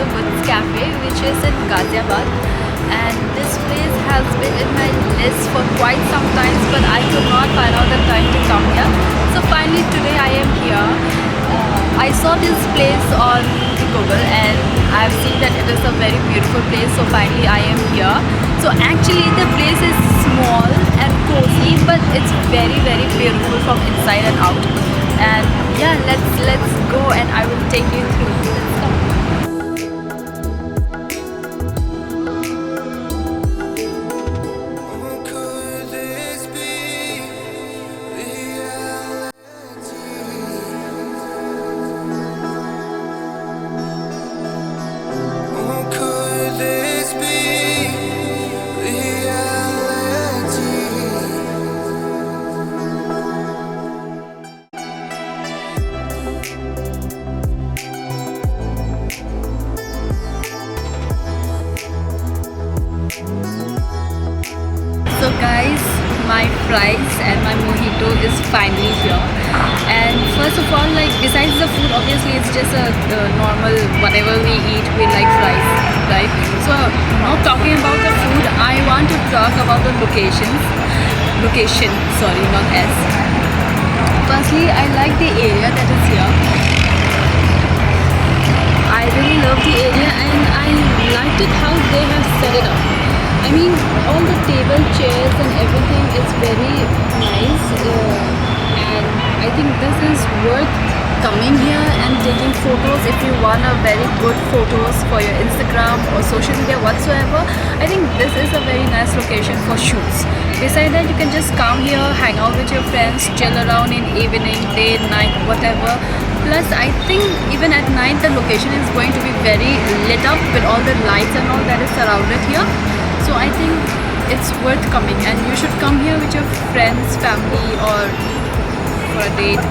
the Woods Cafe, which is in Ghaziabad. And this place has been in my list for quite some time, but I could not find out the time to come here. So finally today I am here. I saw this place on Google and I've seen that it is a very beautiful place, so finally I am here. So actually the place is small and cozy, but it's very beautiful from inside and out. And yeah, let's go and I will take you through. Let's go. So guys, my fries and my mojito is finally here. And first of all, like besides the food, obviously it's just a normal whatever we eat, we like fries, right? So now talking about the food, I want to talk about the location, sorry, not S. Firstly, I like the area that is here. I really love the area and I liked it how they have set it up. I mean, all the table, chairs and everything is very nice, and I think this is worth coming here and taking photos if you want a very good photos for your Instagram or social media whatsoever. I think this is a very nice location for shoots. Besides that, you can just come here, hang out with your friends, chill around in evening, day, night, whatever. Plus, I think even at night the location is going to be very lit up with all the lights and all that is surrounded here. So I think it's worth coming, and you should come here with your friends, family, or for a date.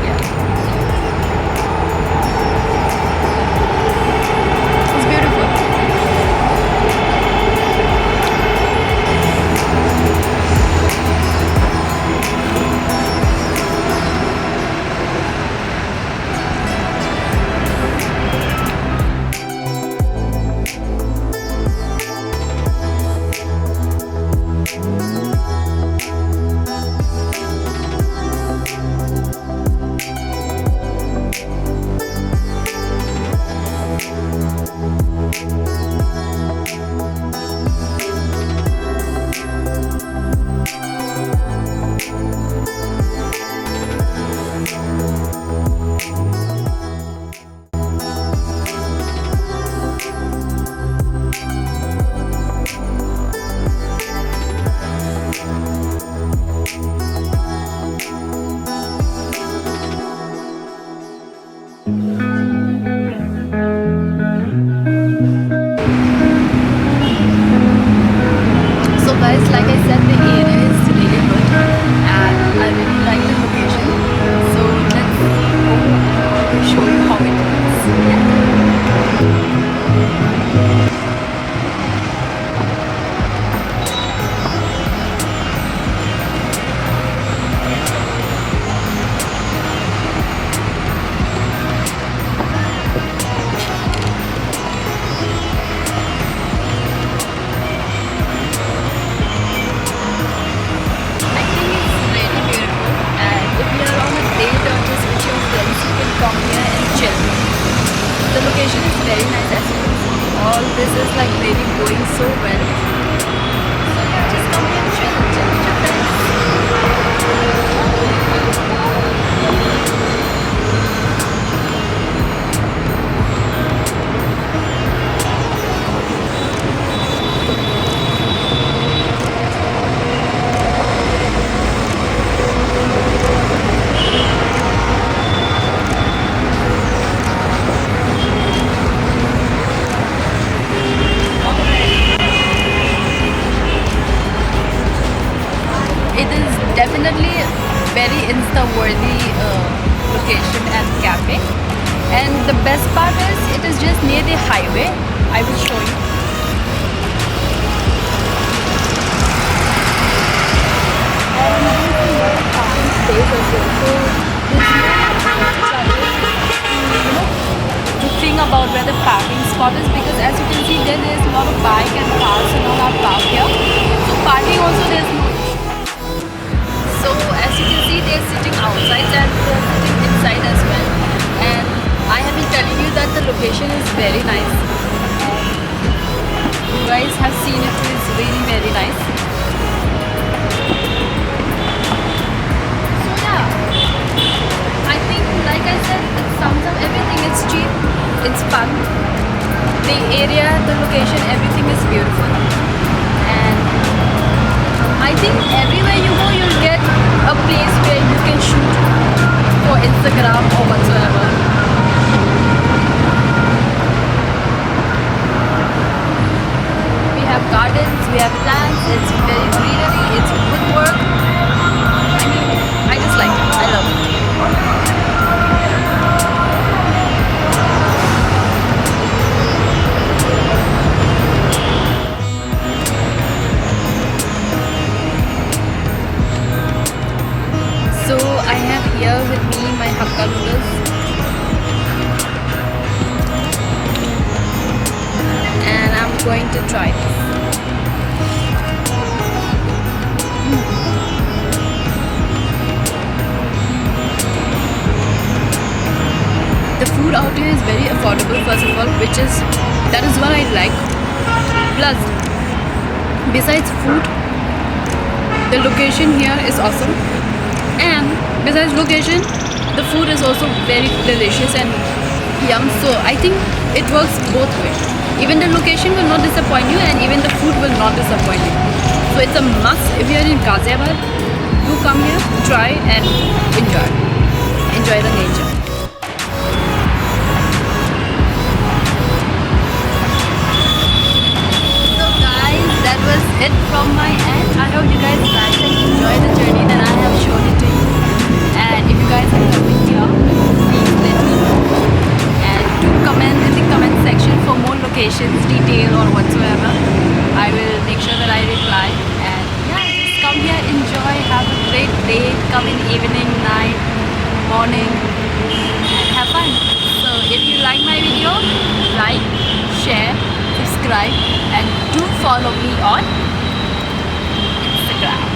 Yeah. It's beautiful. Like I said, the area is really good and I really like the location. So let's go and show you how it is. Yeah. Come here and chill. The location is very nice as well. All this is like really going so well. So yeah, just come here and chill with your friends. Definitely very insta-worthy location and cafe, and the best part is it is just near the highway. I will show you. And there is a lot of parking space as well, so there's no to think about where the parking space importance because as you can see there is a lot of bike and cars and all are parked here. So parking also there's no issue. So as you can see they're sitting outside and they're sitting inside as well. And I have been telling you that the location is very nice. You guys have seen it, it's really very nice. So yeah, I think like I said, it sums up everything. It's cheap, it's fun. The area, the location, everything is beautiful. And I think everywhere you go, you'll get a place where you can shoot for Instagram or whatsoever. We have gardens, we have plants, it's very greenery, it's woodwork. I mean, I just like it, I love it. So I have here with me my Hakka noodles, and I'm going to try this. The food out here is very affordable first of all, that is what I like. Plus, besides food, the location here is awesome. And besides location, the food is also very delicious and yum. So I think it works both ways. Even the location will not disappoint you and even the food will not disappoint you. So it's a must. If you are in Ghaziabad, do come here, try and enjoy. Enjoy the nature. So guys, that was it from my end. I hope you guys liked and enjoyed the journey that I have shown it to you. And if you guys are coming here, please let me know. And do comment in the comment section for more locations, detail or whatsoever. I will make sure that I reply. And yeah, just come here, enjoy, have a great day. Come in evening, night, morning, and have fun. So if you like my video, like, share, subscribe, and do follow me on Instagram.